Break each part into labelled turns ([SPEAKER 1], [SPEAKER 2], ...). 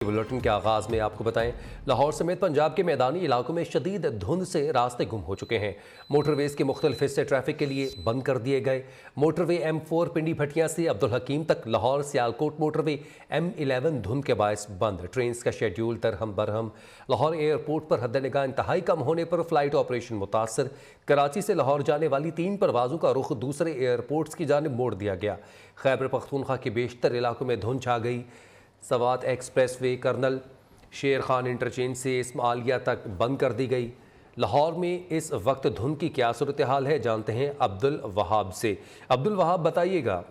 [SPEAKER 1] Bulletin के आगाज में आपको बताएं, लाहौर समेत पंजाब के मैदानी इलाकों में शदीद धुंध से रास्ते गुम हो चुके हैं। मोटरवेज के मुख्तलिफ हिस्से ट्रैफिक के लिए बंद कर दिए गए। मोटरवे M4 पिंडी भटिया से अब्दुल हकीम तक, लाहौर सियालकोट मोटरवे M11 धुंध के बायस बंद। ट्रेन का शेड्यूल दरहम बरहम। लाहौर एयरपोर्ट पर हद-ए-निगाह इंतहाई कम होने पर फ्लाइट ऑपरेशन मुतासर। कराची से लाहौर जाने वाली 3 परवाज़ों का रुख दूसरे एयरपोर्ट्स की जानिब मोड़ दिया गया। खैबर पख्तूनख्वा के बेशतर इलाकों में धुंध छा गई। सवात एक्सप्रेस वे कर्नल शेर खान इंटरचेंज से इस्माइलिया तक बंद कर दी गई। लाहौर में इस वक्त धुंध की क्या सूरत हाल है, जानते हैं अब्दुल वहाब से। अब्दुल वहाब, बताइएगा।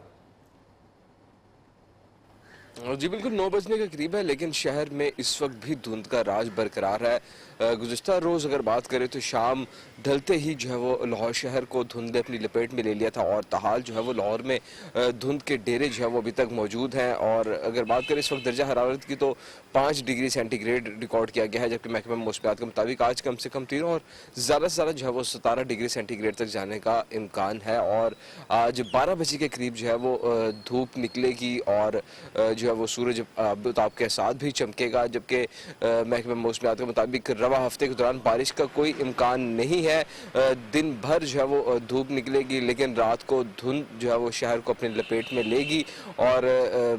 [SPEAKER 2] जी बिल्कुल 9 बजने के करीब है, लेकिन शहर में इस वक्त भी धुंध का राज बरकरार है। गुज़िश्ता रोज़ अगर बात करें तो शाम ढलते ही जो है वो लाहौर शहर को धुंध ने अपनी लपेट में ले लिया था और ताहाल जो है वो लाहौर में धुंध के डेरे जो है वो अभी तक मौजूद हैं। और अगर बात करें इस वक्त दर्जा हरारत की तो 5 डिग्री सेंटीग्रेड रिकॉर्ड किया गया है, जबकि महकमा मौसमियात के मुताबिक आज कम से कम 3 और ज़्यादा से ज़्यादा जो है वो 17 डिग्री सेंटीग्रेड तक जाने का इम्कान है। और आज 12 बजे के करीब जो है वो धूप निकलेगी और जो है वो सूरज आफताब के साथ भी चमकेगा, जबकि महकमा मौसमियात के मुताबिक रवा हफ्ते के दौरान बारिश का कोई इम्कान नहीं है। दिन भर जो है वो धूप निकलेगी, लेकिन रात को धुंध जो है वो शहर को अपनी लपेट में लेगी और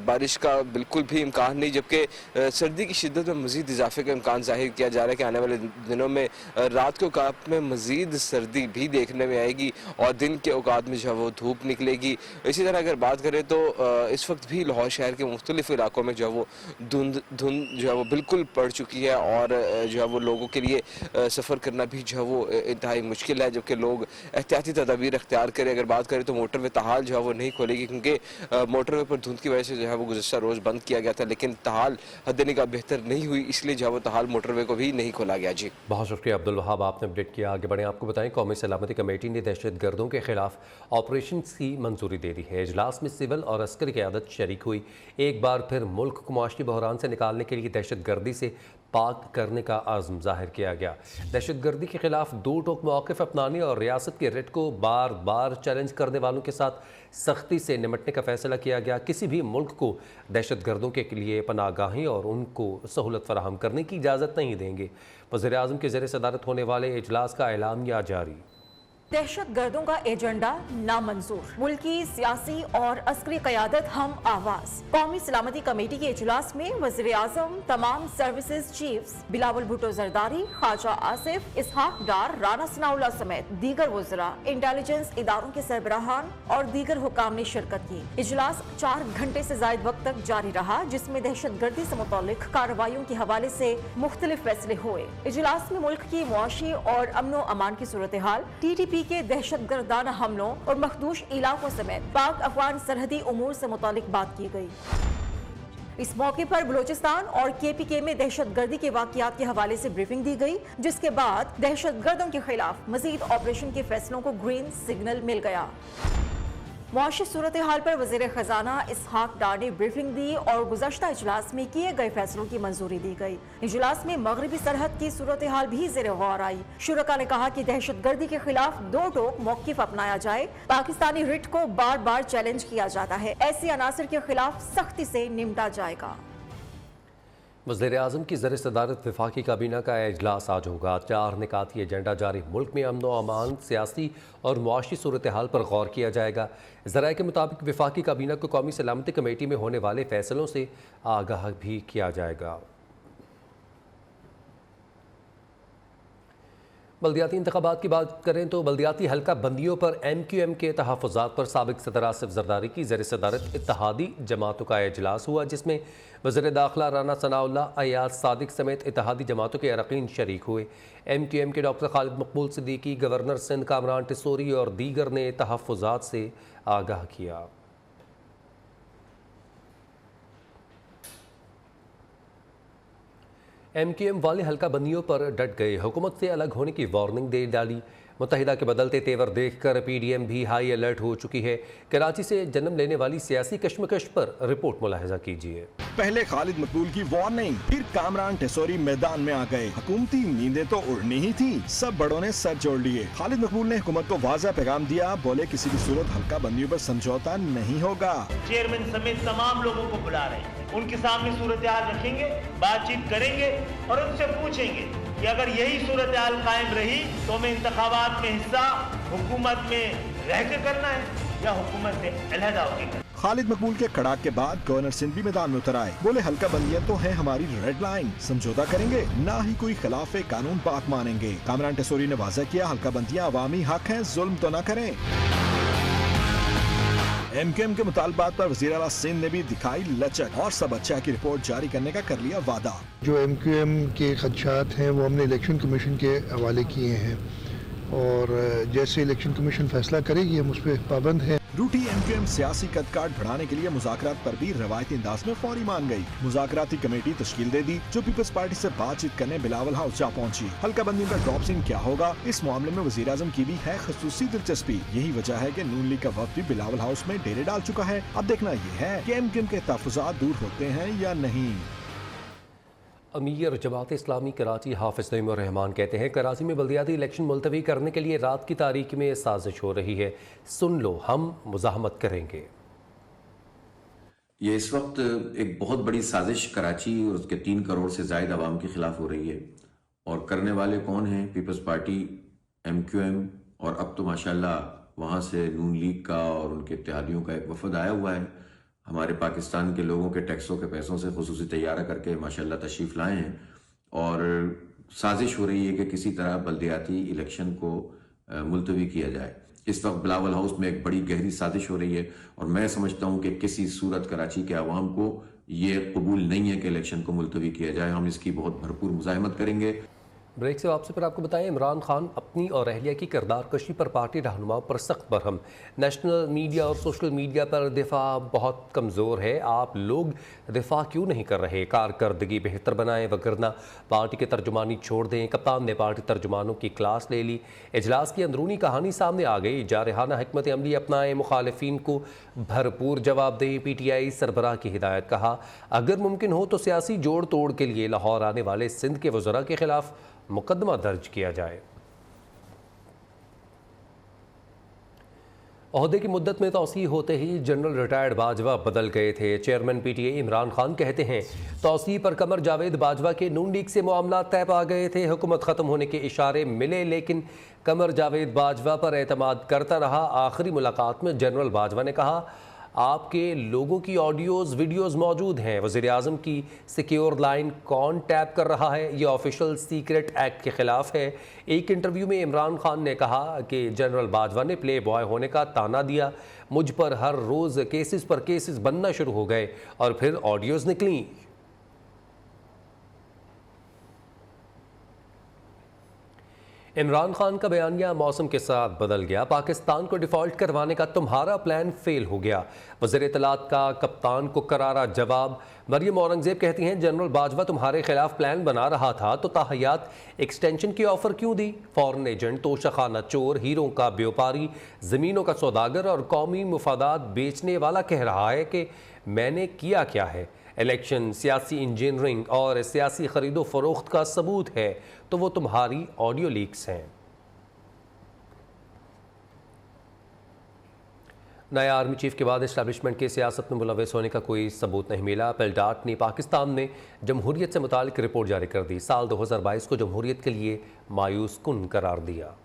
[SPEAKER 2] बारिश का बिल्कुल भी इम्कान नहीं, जबकि सर्दी की शिद्दत में मज़ीद इजाफे का इम्कान जाहिर किया जा रहा है कि आने वाले दिनों में रात के औकात में मज़ीद सर्दी भी देखने में आएगी और दिन के औकात में जो है वो धूप निकलेगी। इसी तरह अगर बात करें तो इस वक्त भी लाहौर शहर के मुख्तलिफ इलाकों में जो है वो धुंध जो है वो बिल्कुल पड़ चुकी है और जो है वो लोगों के लिए सफ़र करना भी जो है वो इंतहाई मुश्किल है, जबकि लोग एहतियाती तदाबीर अख्तियार करें। अगर बात करें तो मोटरवे ताहाल जो है वो नहीं खोलेगी, क्योंकि मोटरवे पर धुंध की वजह से जो है वो गुज़श्ता रोज़ बंद किया गया था, लेकिन ताहाल हद-ए-निगाह बेहतर नहीं हुई, इसलिए जो है वो ताहाल मोटरवे को भी नहीं खोला गया। जी
[SPEAKER 1] बहुत शुक्रिया अब्दुल वहाब, आपने अपडेट किया। आगे बढ़ें, आपको बताएं, कौमी सलामती कमेटी ने दहशत गर्दों के खिलाफ ऑपरेशन की मंजूरी दे दी है। इजलास में सिविल और अस्करी क़यादत शरीक हुई। एक बार फिर मुल्क को मुआशी बहरान से निकालने के लिए दहशत गर्दी से पाक करने का आज़म जाहिर किया गया। दहशत गर्दी के खिलाफ 2 टोक मौक़िफ़ अपनाने और रियासत के रेट को बार बार चैलेंज करने वालों के साथ सख्ती से निमटने का फैसला किया गया। किसी भी मुल्क को दहशत गर्दों के लिए पनाहगाही और उनको सहूलत फराहम करने की इजाज़त नहीं देंगे। वज़ीर-ए-आज़म के ज़रिए सदारत होने वाले इजलास का ऐलानिया जारी।
[SPEAKER 3] दहशत गर्दों का एजेंडा नामंजूर, मुल्की सियासी और अस्करी क़यादत हम आवाज। कौमी सलामती कमेटी के इजलास में वज़ीर-ए-आज़म, तमाम सर्विसेज चीफ्स, बिलावल भुट्टो जरदारी, ख्वाजा आसिफ, इसहाक डार, राना सनाउल्लाह समेत दीगर वज़रा, इंटेलिजेंस इदारों के सरबराहान और दीगर हुकाम ने शिरकत की। इजलास 4 घंटे से ज़ायद वक्त तक जारी रहा, जिसमें दहशत गर्दी से मुताल्लिक कार्रवाइयों के हवाले से मुख्तलिफ फैसले हुए। इजलास में मुल्क की मुआशी और अमनो अमान की सूरत हाल, TTP के दहशत गर्दाना हमलों और मखदूश इलाकों समेत पाक अफगान सरहदी उमूर से मुतालिक बात की गई। इस मौके पर बलोचिस्तान और KPK में दहशत गर्दी के वाक़यात के हवाले से ब्रीफिंग दी गई, जिसके बाद दहशत गर्दों के खिलाफ मजीद ऑपरेशन के फैसलों को ग्रीन सिग्नल मिल गया। मुआशी सूरत हाल पर वज़ीर ख़जाना इसहाक डार ने ब्रीफिंग दी और गुज़श्ता इजलास में किए गए फैसलों की मंजूरी दी गई। इजलास में मगरबी सरहद की सूरत हाल भी ज़ेर गौर आई। शुरका ने कहा कि दहशत गर्दी के खिलाफ 2 टोक मौक़िफ़ अपनाया जाए। पाकिस्तानी रिट को बार बार चैलेंज किया जाता है, ऐसे अनासर के खिलाफ सख्ती से निपटा जाएगा।
[SPEAKER 1] वज़ीर-ए-आज़म की ज़रिए सदारत वफाकी काबीना का इजलास आज होगा। 4 निकाती एजेंडा जारी। मुल्क में अमन व अमान, सियासी और मुआशी सूरत हाल पर गौर किया जाएगा। ज़राए के मुताबिक वफाकी काबीना को कौमी सलामती कमेटी में होने वाले फैसलों से आगाह भी किया जाएगा। बल्दियाती इंतखाबात की बात करें तो बल्दियाती हल्का बंदियों पर MQM के तहफ़्फ़ुज़ात पर साबिक़ सदर आसिफ ज़रदारी की ज़रिए सदारत इत्तेहादी जमातों का इजलास हुआ, जिसमें वज़ीर दाखिला राना सनाउल्लाह, अयाज सादिक समेत इत्तेहादी जमातों के अरकान शरीक हुए। MQM के डॉक्टर खालिद मकबूल सिद्दीकी, गवर्नर सिंध कामरान टिसोरी और दीगर ने तहफ़्फ़ुज़ात से आगाह किया। MQM वाले हल्का बंदियों पर डट गए, हुकूमत से अलग होने की वार्निंग दे डाली। मुत्तहिदा के बदलते तेवर देखकर PDM भी हाई अलर्ट हो चुकी है। कराची से जन्म लेने वाली सियासी कशमकश पर रिपोर्ट मुलाहिजा कीजिए।
[SPEAKER 4] पहले खालिद मकबूल की वार्निंग, फिर कामरान टेसोरी मैदान में आ गए। हुकूमती नींदें तो उड़नी ही थी, सब बड़ों ने सर जोड़ लिए। खालिद मकबूल ने हुकूमत को वाज़ा पैगाम दिया, बोले किसी भी सूरत हल्का बंदियों पर समझौता नहीं होगा।
[SPEAKER 5] चेयरमैन समेत तमाम लोगों को बुला रहे हैं, उनके सामने सूरत हाल रखेंगे, बातचीत करेंगे और उनसे पूछेंगे कि अगर यही सूरत हाल कायम रही तो हमें इंतखाबात में हिस्सा हुकूमत में रह के करना है या हुकूमत से अलहदा होकर करना है।
[SPEAKER 4] खालिद मकबूल के कड़ाक के बाद गवर्नर सिंध भी मैदान में उतर आए, बोले हल्का बंदियां तो है हमारी रेड लाइन, समझौता करेंगे, ना ही कोई खिलाफे कानून बात मानेंगे। कामरान टेसोरी ने वाज़ा किया, हल्का बंदियां अवामी हक हैं, जुल्म तो न करें। MQM के मुतालबात पर वज़ीर आला सिंध ने भी दिखाई लचक और सब अच्छा की रिपोर्ट जारी करने का कर लिया वादा।
[SPEAKER 6] जो MQM के खदशात हैं वो हमने इलेक्शन कमीशन के हवाले किए हैं और जैसे इलेक्शन कमीशन फैसला करेगी हम उस पर पाबंद हैं।
[SPEAKER 4] रूठी MQM सियासी कदकाठ बढ़ाने के लिए मुज़ाकरात पर भी रवायती अंदाज में फौरी मान गई। मुज़ाकराती कमेटी तश्कील दे दी, जो पीपल्स पार्टी से बातचीत करने बिलावल हाउस जा पहुंची। हल्का बंदियों का ड्रॉप सीन क्या होगा, इस मामले में वज़ीर आज़म की भी है खसूसी दिलचस्पी। यही वजह है कि नून लीग का वक्त भी बिलावल हाउस में डेरे डाल चुका है। अब देखना ये है कि MQM के तहफ़्फ़ुज़ात दूर होते हैं या नहीं।
[SPEAKER 1] अमीर जमात इस्लामी कराची हाफिज़ नईमुर रहमान कहते हैं कराची में बल्दियाती इलेक्शन मुलतवी करने के लिए रात की तारीख में साजिश हो रही है, सुन लो हम मुज़ाहमत करेंगे।
[SPEAKER 7] ये इस वक्त एक बहुत बड़ी साजिश कराची और उसके 3 करोड़ से ज़ायद आवाम के खिलाफ हो रही है और करने वाले कौन हैं? पीपल्स पार्टी, MQM और अब तो माशाल्लाह वहाँ से नून लीग का और उनके इत्तेहादियों का एक वफद आया हुआ है। हमारे पाकिस्तान के लोगों के टैक्सों के पैसों से खुसूसी तैयारा करके माशाल्लाह तशरीफ़ लाए हैं और साजिश हो रही है कि किसी तरह बल्दियाती इलेक्शन को मुलतवी किया जाए। इस वक्त बिलावल हाउस में एक बड़ी गहरी साजिश हो रही है और मैं समझता हूँ कि किसी सूरत कराची के अवाम को ये कबूल नहीं है कि इलेक्शन को मुलतवी किया जाए। हम इसकी बहुत भरपूर मुज़ाहमत करेंगे।
[SPEAKER 1] ब्रेक से वापसी पर आपको बताएं, इमरान खान अपनी और अहलिया की किरदार कशी पर पार्टी रहनुमाओं पर सख्त बरहम। नेशनल मीडिया और सोशल मीडिया पर दिफा बहुत कमज़ोर है, आप लोग दिफा क्यों नहीं कर रहे? कारकर्दगी बेहतर बनाएं वगरना पार्टी के तर्जुमानी छोड़ दें। कप्तान ने पार्टी तर्जुमानों की क्लास ले ली। इजलास की अंदरूनी कहानी सामने आ गई, जारहाना हिकमत अमली अपनाएं, मुखालिफिन को भरपूर जवाब दें। PTI सरबराह की हिदायत, कहा अगर मुमकिन हो तो सियासी जोड़ तोड़ के लिए लाहौर आने वाले सिंध के वज़रा के खिलाफ मुकदमा दर्ज किया जाए। ओहदे की मुद्दत में तौसीह होते ही जनरल रिटायर्ड बाजवा बदल गए थे। चेयरमैन PTI इमरान खान कहते हैं तौसीह पर कमर जावेद बाजवा के नून लीग से मामला तय पा गए थे। हुकूमत ख़त्म होने के इशारे मिले लेकिन कमर जावेद बाजवा पर एतमाद करता रहा। आखिरी मुलाकात में जनरल बाजवा ने कहा आपके लोगों की ऑडियोज़ वीडियोज़ मौजूद हैं। वज़ीर आज़म की सिक्योर लाइन कौन टैप कर रहा है? ये ऑफिशियल सीक्रेट एक्ट के ख़िलाफ़ है। एक इंटरव्यू में इमरान खान ने कहा कि जनरल बाजवा ने प्ले बॉय होने का ताना दिया, मुझ पर हर रोज़ केसेस पर केसेस बनना शुरू हो गए और फिर ऑडियोज़ निकली। इमरान खान का बयानिया मौसम के साथ बदल गया, पाकिस्तान को डिफ़ॉल्ट करवाने का तुम्हारा प्लान फेल हो गया। वज़ीर इत्तलात का कप्तान को करारा जवाब। मरियम औरंगज़ेब कहती हैं जनरल बाजवा तुम्हारे खिलाफ प्लान बना रहा था तो ताहयात एक्सटेंशन की ऑफ़र क्यों दी? फॉरेन एजेंट, तोशाखाना चोर, हीरों का व्यापारी, ज़मीनों का सौदागर और कौमी मुफादात बेचने वाला कह रहा है कि मैंने किया क्या है? इलेक्शन सियासी इंजीनियरिंग और सियासी खरीदो फरोख्त का सबूत है तो वो तुम्हारी ऑडियो लीक्स हैं। नया आर्मी चीफ के बाद इस्टेब्लिशमेंट के सियासत में मुलव्वस होने का कोई सबूत नहीं मिला। पेलडाट ने पाकिस्तान में जमहूरियत से मुतालिक रिपोर्ट जारी कर दी। साल 2022 को जमहूरियत के लिए मायूस कुन करार दिया।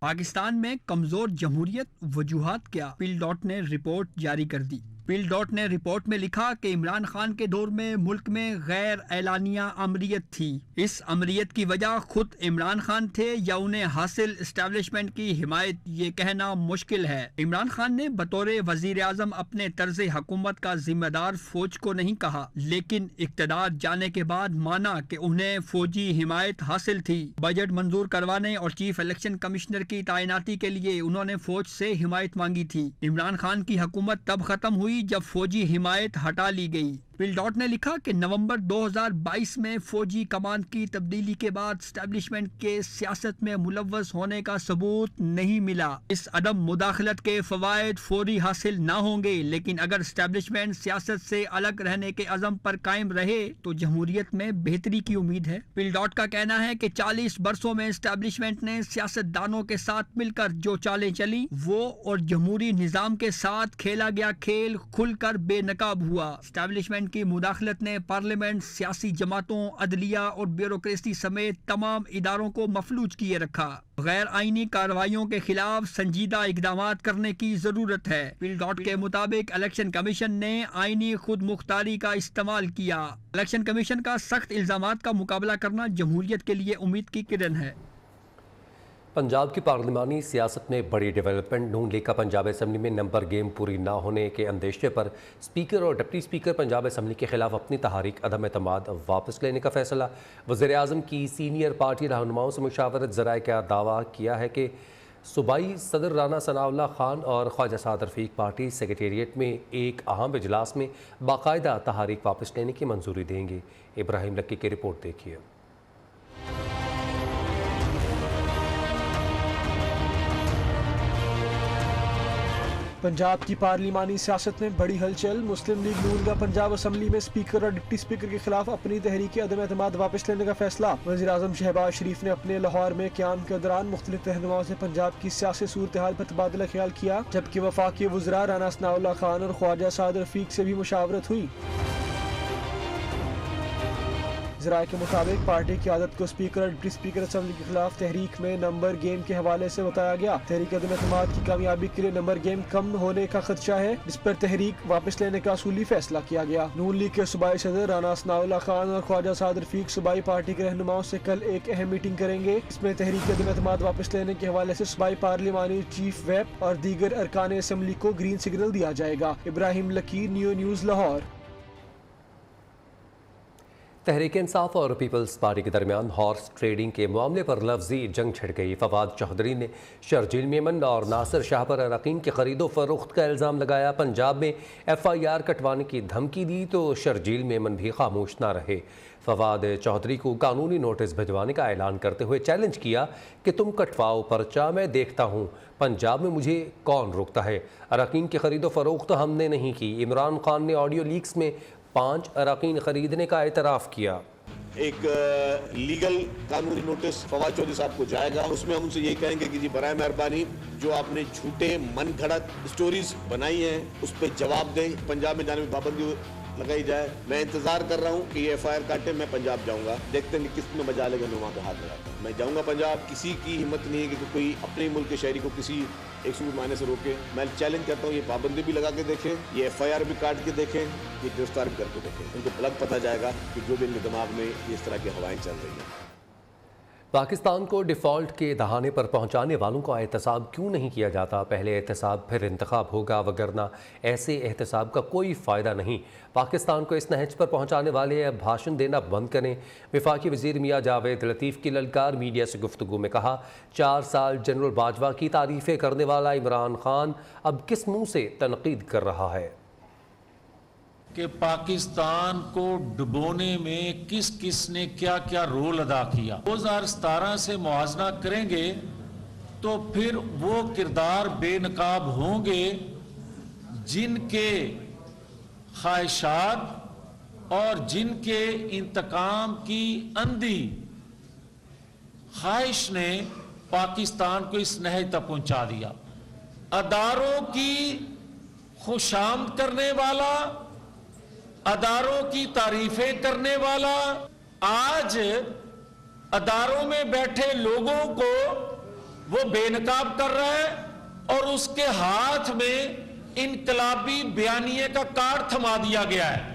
[SPEAKER 8] पाकिस्तान में कमजोर जमहूरियत वजूहात क्या? पेलडाट ने रिपोर्ट जारी कर दी। पेलडाट ने रिपोर्ट में लिखा कि इमरान खान के दौर में मुल्क में गैर एलानिया अमरीत थी। इस अमरीत की वजह खुद इमरान खान थे या उन्हें हासिल इस्टेब्लिशमेंट की हिमायत, ये कहना मुश्किल है। इमरान खान ने बतौर वजीर आजम अपने तर्ज हुकूमत का जिम्मेदार फौज को नहीं कहा, लेकिन इक़्तिदार जाने के बाद माना कि उन्हें फौजी हिमायत हासिल थी। बजट मंजूर करवाने और चीफ इलेक्शन कमिश्नर की तैनाती के लिए उन्होंने फौज से हिमायत मांगी थी। इमरान खान की हुकूमत तब खत्म हुई जब फौजी हिमायत हटा ली गई। पिल डॉट ने लिखा कि नवंबर 2022 में फौजी कमान की तब्दीली के बाद स्टैब्लिशमेंट के सियासत में मुलव्वस होने का सबूत नहीं मिला। इस अदम मुदाखलत के फवायद फौरी हासिल ना होंगे, लेकिन अगर स्टैब्लिशमेंट सियासत से अलग रहने के अज़म पर कायम रहे तो जमहूरियत में बेहतरी की उम्मीद है। पिल डॉट का कहना है कि 40 बरसों में स्टैब्लिशमेंट ने सियासतदानों के साथ मिलकर जो चालें चली वो और जमहूरी निज़ाम के साथ खेला गया खेल खुलकर बेनकाब हुआ। स्टैब्लिशमेंट की मुदाखलत ने पार्लियामेंट, सियासी जमातों, अदलिया और ब्यूरोक्रेसी समेत तमाम इदारों को मफलूज किए रखा। गैर आईनी कार्रवाइयों के खिलाफ संजीदा इकदामात करने की जरूरत है। पिल डॉट के मुताबिक इलेक्शन कमीशन ने आईनी खुद मुख्तारी का इस्तेमाल किया। इलेक्शन कमीशन का सख्त इल्जामात का मुकाबला करना जमहूरियत के लिए उम्मीद की किरण है।
[SPEAKER 1] पंजाब की पार्लिमानी सियासत में बड़ी डेवलपमेंट। नून लीग का पंजाब असम्बली में नंबर गेम पूरी ना होने के अंदेशे पर स्पीकर और डिप्टी स्पीकर पंजाब असम्बली के खिलाफ अपनी तहरीक अदम एतमाद वापस लेने का फैसला। वज़ीर आज़म की सीनियर पार्टी रहनुमाओं से मुशावरत ज़राए का दावा किया है कि सूबाई सदर राना सनाउल्लाह खान और ख्वाजा साद रफ़ीक पार्टी सेक्रेटेरिएट में एक अहम इजलास में बाकायदा तहरीक वापस लेने की मंजूरी देंगे। इब्राहिम लक्की की रिपोर्ट देखिए।
[SPEAKER 9] पंजाब की पार्लिमानी सियासत में बड़ी हलचल। मुस्लिम लीग नून का पंजाब असम्बली में स्पीकर और डिप्टी स्पीकर के खिलाफ अपनी तहरीक अदम एतमाद वापस लेने का फैसला। वज़ीर आज़म शहबाज शरीफ ने अपने लाहौर में क़याम के दौरान मुख्तलिफ रहनुमाओं से पंजाब की सियासी सूरत हाल पर तबादला ख्याल किया, जबकि वफाकी वज़रा राना सनाउल्लाह खान और ख्वाजा साद रफ़ीक से भी मुशावरत हुई। ज़राए के मुताबिक पार्टी की आदत को स्पीकर और डिप्टी स्पीकर असम्बली के खिलाफ तहरीक में नंबर गेम के हवाले से बताया गया। तहरीक अदम एतमाद की कामयाबी के लिए नंबर गेम कम होने का खदशा है, जिस पर तहरीक वापस लेने का असूली फैसला किया गया। नून लीग के सूबाई सदर राना सनाउल्लाह खान और ख्वाजा साद रफ़ीक सूबाई पार्टी के रहनुमाओं से कल एक अहम मीटिंग करेंगे। इसमें तहरीक अदम एतमाद वापस लेने के हवाले से सूबाई पार्लिमानी चीफ व्हिप और दीगर अरकान असम्बली को ग्रीन सिग्नल दिया जाएगा। Ibrahim Lucky, Neo News, Lahore.
[SPEAKER 1] तहरीक इंसाफ और पीपल्स पार्टी के दरमियान हॉर्स ट्रेडिंग के मामले पर लफ्जी जंग छिड़ गई। फवाद चौधरी ने शर्जील मेमन और नासिर शाह पर अराकीन की खरीदो फरोख्त का इल्ज़ाम लगाया। पंजाब में FIR कटवाने की धमकी दी तो शर्जील मेमन भी खामोश ना रहे। फवाद चौधरी को कानूनी नोटिस भिजवाने का ऐलान करते हुए चैलेंज किया कि तुम कटवाओ पर्चा, मैं देखता हूँ पंजाब में मुझे कौन रोकता है। अराकीन की खरीदो फरोख्त हमने नहीं की। इमरान खान ने ऑडियो लीक्स में 5 अराकीन खरीदने का एतराफ़ किया।
[SPEAKER 10] एक लीगल कानूनी नोटिस फवाद चौधरी साहब को जाएगा। उसमें हम उनसे यही कहेंगे कि जी बराए मेहरबानी जो आपने झूठे मन घड़त स्टोरीज बनाई हैं उस पर जवाब दें, पंजाब में जाने में पाबंदी लगाई जाए। मैं इंतजार कर रहा हूँ कि ये FIR काटे, मैं पंजाब जाऊँगा, देखते हैं किस में मजा लेगा, मैं वहाँ पे हाथ लगाता हूँ। मैं जाऊँगा पंजाब। किसी की हिम्मत नहीं है कि कोई अपने मुल्क के शहरी को किसी एक सूट मारने से रोके। मैं चैलेंज करता हूँ, ये पाबंदी भी लगा के देखें, ये FIR भी काट के देखें, ये गिरफ्तार भी करके देखें। उनको अलग पता जाएगा कि जो भी इनके दिमाग में इस तरह की हवाएं चल रही हैं।
[SPEAKER 1] पाकिस्तान को डिफ़ॉल्ट के दहाने पर पहुंचाने वालों का एहतसाब क्यों नहीं किया जाता? पहले एहतसाब फिर इंतखाब होगा, वगरना ऐसे एहतसाब का कोई फ़ायदा नहीं। पाकिस्तान को इस नहज पर पहुंचाने वाले अब भाषण देना बंद करें। वफाकी वज़ीर मियाँ जावेद लतीफ़ की ललकार। मीडिया से गुफ्तगू में कहा, 4 साल जनरल बाजवा की तारीफ़ें करने वाला इमरान खान अब किस मुँह से तनकीद कर रहा है
[SPEAKER 11] कि पाकिस्तान को डुबोने में किस किस ने क्या क्या रोल अदा किया। 2017 से मुआवजा करेंगे तो फिर वो किरदार बेनकाब होंगे जिनके ख्वाहिशात और जिनके इंतकाम की अंधी ख्वाहिश ने पाकिस्तान को इस नहज तक पहुंचा दिया। अदारों की खुशामद करने वाला, अदारों की तारीफें करने वाला आज अदारों में बैठे लोगों को वो बेनकाब कर रहा है और उसके हाथ में इनकलाबी बयानिए का कार्ड थमा दिया गया है।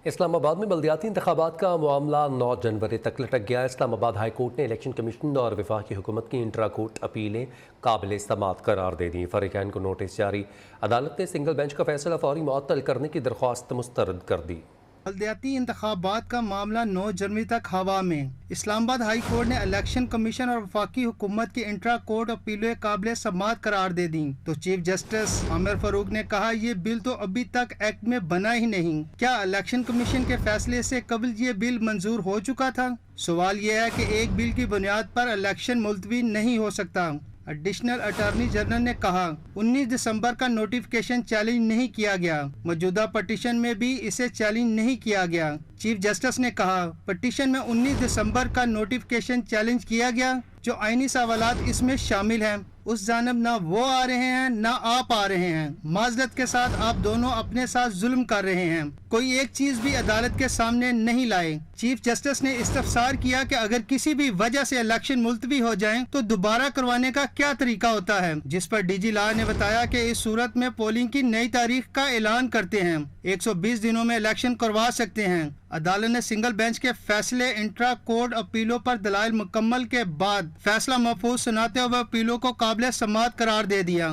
[SPEAKER 1] इस्लामाबाद में बल्दियाती इंतखाबात का मामला 9 जनवरी तक लटक गया। इस्लामाबाद हाई कोर्ट ने इलेक्शन कमीशन और वफाकी हुकूमत की इंट्रा कोर्ट अपीलें काबिल इस्तेमाल करार दे दी। फरीकैन को नोटिस जारी। अदालत ने सिंगल बेंच का फैसला फौरी मुअत्तल करने की दरख्वास्त मुस्तरद कर दी।
[SPEAKER 12] बलदियाती इंतखाबात का मामला 9 जनवरी तक हवा में। इस्लामाबाद हाई कोर्ट ने इलेक्शन कमीशन और वफाकी हुकूमत की इंट्रा कोर्ट अपीलें काबिल समाअत करार दे दी तो चीफ जस्टिस आमिर फारूक ने कहा ये बिल तो अभी तक एक्ट में बना ही नहीं। क्या इलेक्शन कमीशन के फैसले से कबल ये बिल मंजूर हो चुका था? सवाल यह है कि एक बिल की बुनियाद पर इलेक्शन मुलतवी नहीं हो सकता। एडिशनल अटॉर्नी जनरल ने कहा 19 दिसंबर का नोटिफिकेशन चैलेंज नहीं किया गया, मौजूदा पटिशन में भी इसे चैलेंज नहीं किया गया। चीफ जस्टिस ने कहा पटिशन में 19 दिसंबर का नोटिफिकेशन चैलेंज किया गया, जो आईनी सवालात इसमें शामिल हैं उस जानब ना वो आ रहे हैं ना आप आ रहे हैं। माजरत के साथ आप दोनों अपने साथ जुल्म कर रहे हैं, कोई एक चीज भी अदालत के सामने नहीं लाए। चीफ जस्टिस ने इस्तफसार किया कि अगर किसी भी वजह से इलेक्शन मुलतवी हो जाए तो दोबारा करवाने का क्या तरीका होता है, जिस पर डीजी लॉ ने बताया कि इस सूरत में पोलिंग की नई तारीख का ऐलान करते हैं, 120 दिनों में इलेक्शन करवा सकते हैं। अदालत ने सिंगल बेंच के फैसले इंट्रा कोर्ट अपीलों पर दलाइल मुकम्मल के बाद फैसला महफूज सुनाते हुए अपीलों को काबिल समाअत करार दे दिया।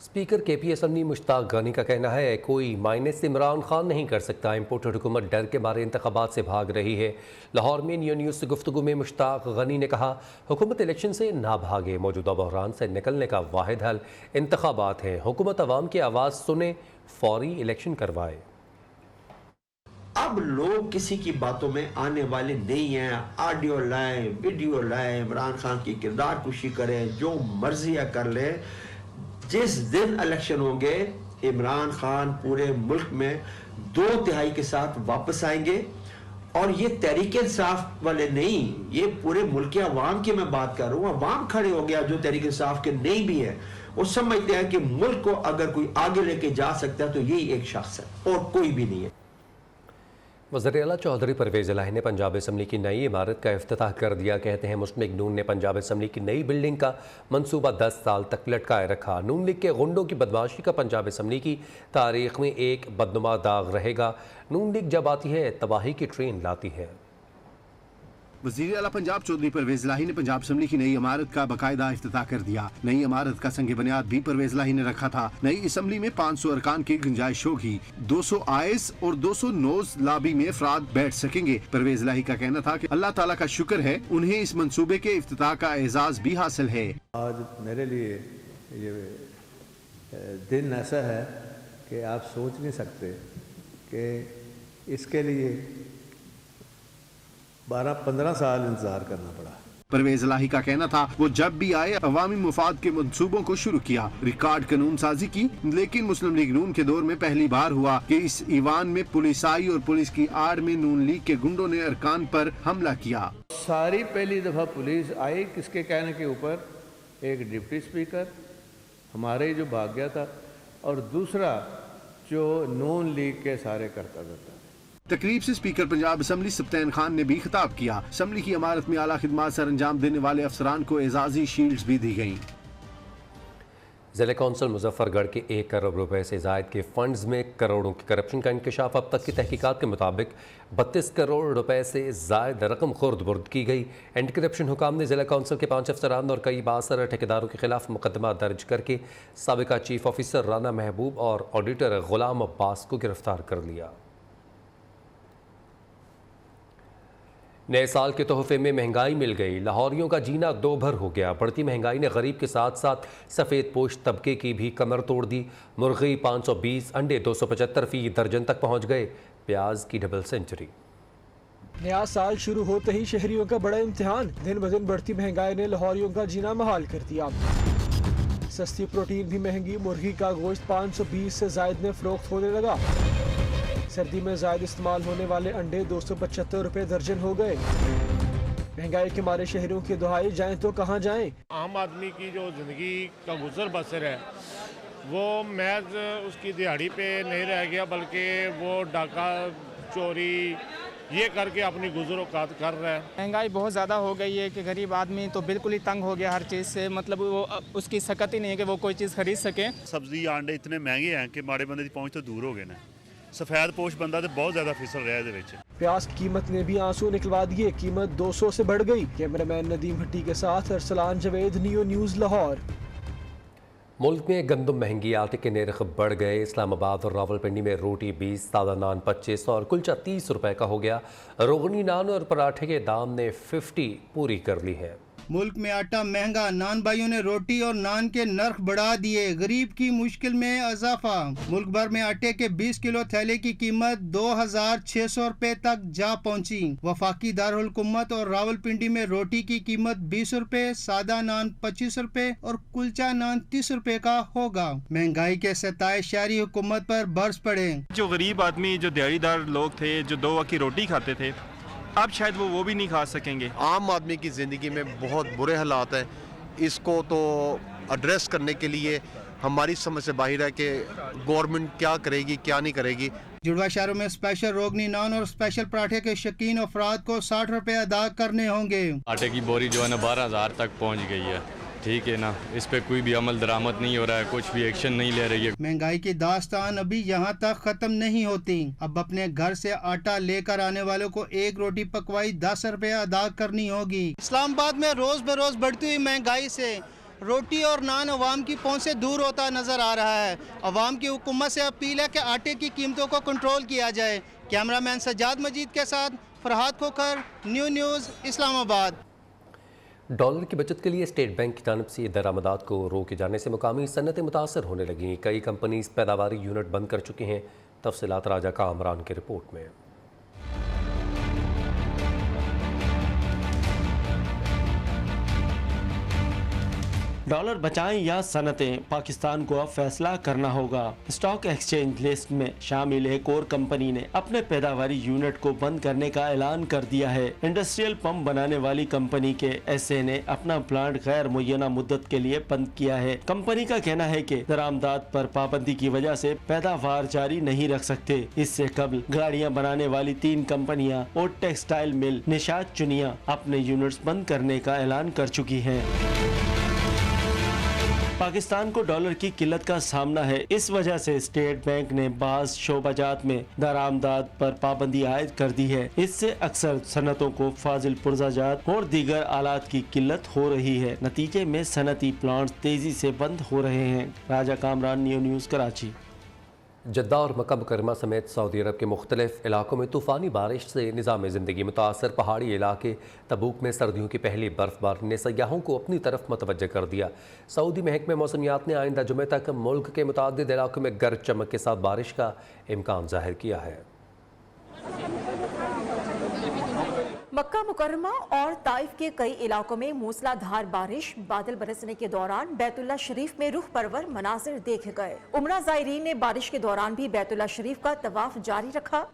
[SPEAKER 1] Speaker KP assembly Mushtaq Ghani का कहना है कोई माइनस इमरान खान नहीं कर सकता, इम्पोर्टेड हुकूमत डर के मारे इंतखाबात से भाग रही है। लाहौर में न्यू न्यूज़ से गुफ्तगू में मुश्ताक गनी ने कहा हुकूमत इलेक्शन से ना भागे, मौजूदा बहरान से निकलने का वाहिद हल इंतखाबात है। हुकूमत अवाम की आवाज़ सुने, फौरी इलेक्शन करवाए।
[SPEAKER 13] अब लोग किसी की बातों में आने वाले नहीं हैं। ऑडियो लाएं, वीडियो लाएं, इमरान खान की किरदार कुशी करें, जो मर्जी कर ले। जिस दिन इलेक्शन होंगे इमरान खान पूरे मुल्क में 2/3 के साथ वापस आएंगे। और ये तहरीक इंसाफ वाले नहीं, ये पूरे मुल्क के अवाम की मैं बात कर रहा हूँ। अवाम खड़े हो गया जो तहरीक इंसाफ के नहीं भी है, वो समझते हैं कि मुल्क को अगर कोई आगे लेके जा सकता है तो यही एक शख्स है और कोई भी नहीं है।
[SPEAKER 1] वज़ीर आला चौधरी परवेज़ इलाही ने पंजाब असम्बली की नई इमारत का इफ्तिताह कर दिया। कहते हैं मुस्लिम लीग नून ने पंजाब असम्बली की नई बिल्डिंग का मंसूबा 10 साल तक लटकाए रखा। नून लीग के गुंडों की बदमाशी का पंजाब असम्बली की तारीख में एक बदनुमा दाग रहेगा। नून लीग जब आती है तबाही की ट्रेन लाती है।
[SPEAKER 14] वज़ीर आला पंजाब चौधरी परवेज़ इलाही ने पंजाब असम्बली की नई इमारत का बाकायदा इफ्तिताह कर दिया। नई इमारत का संग बुनियाद भी परवेज़ इलाही ने रखा था। नई असम्बली में 500 अरकान की गुंजाइश होगी, 200 आयस और 200 नोज लाबी में अफराद बैठ सकेंगे। परवेज़ इलाही का कहना था कि अल्लाह ताला का शुक्र है उन्हें इस मंसूबे के इफ्तिताह का एजाज भी हासिल है।
[SPEAKER 15] आज मेरे लिए ये दिन ऐसा है कि आप सोच नहीं सकते कि इसके लिए 12-15 साल इंतजार करना पड़ा।
[SPEAKER 14] परवेज़ इलाही का कहना था वो जब भी आए अवामी मुफाद के मंसूबों को शुरू किया, रिकॉर्ड कानून साजी की, लेकिन मुस्लिम लीग नून के दौर में पहली बार हुआ कि इस ईवान में पुलिस आई और पुलिस की आड़ में नून लीग के गुंडों ने अरकान पर हमला किया।
[SPEAKER 15] सारी पहली दफा पुलिस आई किसके कहने के ऊपर, एक डिप्टी स्पीकर हमारे जो भाग गया था और दूसरा जो नून लीग के सारे करता था।
[SPEAKER 14] तकरीब से स्पीकर पंजाब असम्बली सब्तैन खान ने भी खिताब किया। असम्बली की इमारत में आला खिदमात सर अंजाम देने वाले अफसरान को एजाजी शील्ड्स भी दी गईं।
[SPEAKER 1] ज़िला कौंसिल मुजफ्फरगढ़ के 1 करोड़ रुपए से ज़ायद के फंड्स में करोड़ों की करप्शन का इंकशाफ। अब तक की तहकीकात के मुताबिक 32 करोड़ रुपए से ज़ायद रकम खुर्द बुर्द की गई। एंटी करप्शन हुकाम ने ज़िला कौंसिल के 5 अफसरान और कई बासर ठेकेदारों के खिलाफ मुकदमा दर्ज करके साबिका चीफ ऑफिसर राना महबूब और ऑडिटर गुलाम अब्बास को गिरफ्तार कर लिया। नए साल के तोहफे में महंगाई मिल गई, लाहौरियों का जीना दो भर हो गया। बढ़ती महंगाई ने गरीब के साथ साथ सफ़ेद पोश तबके की भी कमर तोड़ दी। मुर्गी 520, अंडे 275 फी दर्जन तक पहुंच गए। प्याज की डबल सेंचुरी।
[SPEAKER 9] नया साल शुरू होते ही शहरियों का बड़ा इम्तिहान। दिन ब दिन बढ़ती महंगाई ने लाहौरियों का जीना महाल कर दिया। सस्ती प्रोटीन भी महंगी, मुर्गी का गोश्त 520 से जायद में फरोख्त होने लगा। सर्दी में जायद इस्तेमाल होने वाले अंडे 275 रुपए दर्जन हो गए। महंगाई के मारे शहरों की दुहाई जाएं तो कहां जाएं।
[SPEAKER 16] आम आदमी की जो जिंदगी का गुजर बसर है वो महज उसकी दिहाड़ी पे नहीं रह गया, बल्कि वो डाका चोरी ये करके अपनी गुजर औकात कर रहा है।
[SPEAKER 17] महंगाई बहुत ज़्यादा हो गई है कि गरीब आदमी तो बिल्कुल ही तंग हो गया हर चीज़ से। मतलब वो उसकी सकत ही नहीं है कि वो कोई चीज़ खरीद सके।
[SPEAKER 18] सब्जी आंडे इतने महंगे हैं कि माड़े बंदे की पहुंच तो दूर हो गए ना। सफेद पोश बंदा तो बहुत ज्यादा फिसल रहा है।
[SPEAKER 9] प्याज की कीमत ने भी आंसू निकलवा दिए, कीमत 200 से बढ़ गई। कैमरामैन नदीम भट्टी के साथ अरसलान जवेद, न्यू न्यूज़ लाहौर।
[SPEAKER 1] मुल्क में गंदम महंगी, आटे के निर्ख बढ़ गए। इस्लामाबाद और रावलपिंडी में रोटी 20, सादा नान 25 और कुलचा 30 रुपए का हो गया। रोगनी नान और पराठे के दाम ने 50 पूरी कर ली है।
[SPEAKER 12] मुल्क में आटा महंगा, नान भाइयों ने रोटी और नान के नर्ख बढ़ा दिए। गरीब की मुश्किल में इजाफा। मुल्क भर में आटे के 20 किलो थैले की कीमत 2600 रुपए तक जा पहुंची। वफाकी दारुल हुकूमत और रावलपिंडी में रोटी की कीमत 20 रुपए, सादा नान 25 रुपए और कुलचा नान 30 रुपए का होगा। महंगाई के सताए शहरी हुकूमत पर बरस पड़े।
[SPEAKER 19] जो गरीब आदमी, जो दिहाड़ीदार लोग थे, जो 2 वक्त की रोटी खाते थे, अब शायद वो भी नहीं खा सकेंगे।
[SPEAKER 14] आम आदमी की ज़िंदगी में बहुत बुरे हालात हैं। इसको तो एड्रेस करने के लिए हमारी समझ से बाहर है कि गवर्नमेंट क्या करेगी, क्या नहीं करेगी।
[SPEAKER 12] जुड़वा शहरों में स्पेशल रोगनी नान और स्पेशल पराठे के शौकीन अफराद को 60 रुपए अदा करने होंगे।
[SPEAKER 20] आटे की बोरी जो है ना 12,000 तक पहुंच गई है। ठीक है ना, इस पे कोई भी अमल दरामद नहीं हो रहा है, कुछ भी एक्शन नहीं ले रही है।
[SPEAKER 12] महंगाई की दास्तान अभी यहाँ तक खत्म नहीं होती। अब अपने घर से आटा लेकर आने वालों को एक रोटी पकवाई 10 रुपए अदा करनी होगी। इस्लामाबाद में रोज बरोज बढ़ती हुई महंगाई से रोटी और नान अवाम की पहुंच से दूर होता नजर आ रहा है। अवाम की हुकूमत से अपील है कि आटे की कीमतों को कंट्रोल किया जाए। कैमरामैन सज्जाद मजीद के साथ फरहाद खोखर, न्यूज़ इस्लामाबाद।
[SPEAKER 1] डॉलर की बचत के लिए स्टेट बैंक की जानिब से दरामदात को रोके जाने से मुकामी सनतें मुतासर होने लगी। कई कंपनीज पैदावारी यूनिट बंद कर चुकी हैं। तफसीलात राजा कामरान की रिपोर्ट में।
[SPEAKER 21] डॉलर बचाएं या सनतें, पाकिस्तान को अब फैसला करना होगा। स्टॉक एक्सचेंज लिस्ट में शामिल एक और कंपनी ने अपने पैदावारी यूनिट को बंद करने का ऐलान कर दिया है। इंडस्ट्रियल पंप बनाने वाली कंपनी के एसए ने अपना प्लांट गैर मुय्यना मुद्दत के लिए बंद किया है। कंपनी का कहना है कि दरामदात पर पाबंदी की वजह से पैदावार जारी नहीं रख सकते। इससे कबल गाड़ियाँ बनाने वाली 3 कंपनियाँ और टेक्सटाइल मिल निशात चुनिया अपने यूनिट्स बंद करने का ऐलान कर चुकी हैं। पाकिस्तान को डॉलर की किल्लत का सामना है। इस वजह से स्टेट बैंक ने बाज़ शोबाजात में दरामदात पर पाबंदी आयद कर दी है। इससे अक्सर सनतों को फाजिल पुर्जाजात और दीगर आलात की किल्लत हो रही है। नतीजे में सनती प्लांट्स तेजी से बंद हो रहे हैं। राजा कामरान, न्यूज़ कराची।
[SPEAKER 1] जद्दा और मक्का मुकरमा समेत सऊदी अरब के मुख्तलिफ इलाकों में तूफ़ानी बारिश से निज़ाम ज़िंदगी मुतासर। पहाड़ी इलाके तबूक में सर्दियों की पहली बर्फबारी ने सयाहों को अपनी तरफ मतवज्जह कर दिया। सऊदी महकमे मौसमियात ने आइंदा जुमे तक मुल्क के मुतादिद इलाकों में गरज चमक के साथ बारिश का इम्कान जाहिर किया है।
[SPEAKER 3] मक्का मुकरमा और ताइफ के कई इलाकों में मूसलाधार बारिश, बादल बरसने के दौरान बैतुल्ला शरीफ में रुख परवर मनाजिर देखे गए। उमरा ज़ायरीन ने बारिश के दौरान भी बैतुल्ला शरीफ का तवाफ जारी रखा।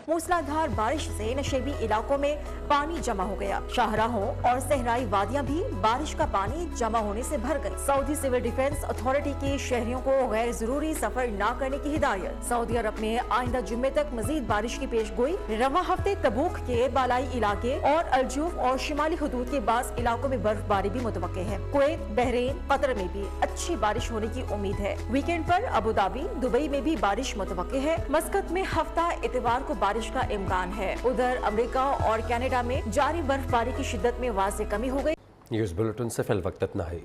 [SPEAKER 3] मूसलाधार बारिश से नशेबी इलाकों में पानी जमा हो गया। शाहराहों और सहराई वादियां भी बारिश का पानी जमा होने से भर गई। सऊदी सिविल डिफेंस अथॉरिटी की शहरियों को गैर जरूरी सफर न करने की हिदायत। सऊदी अरब में आइंदा जुम्मे तक मजीद बारिश की पेश गोई। रवा हफ्ते तबूक के बालाई इलाके और अलजूफ और शिमाली हुदूद के बास इलाकों में बर्फबारी भी मुतवक्के है। कुवैत, बहरीन, कतर में भी अच्छी बारिश होने की उम्मीद है। वीकेंड पर अबू धाबी, दुबई में भी बारिश मुतवक्के है। मस्कत में हफ्ता इतवार को बारिश का इम्कान है। उधर अमेरिका और कनाडा में जारी बर्फबारी की शिद्दत में वाज़ेह कमी हो गई।
[SPEAKER 1] न्यूज़ बुलेटिन से फिल वक्त इतना ही।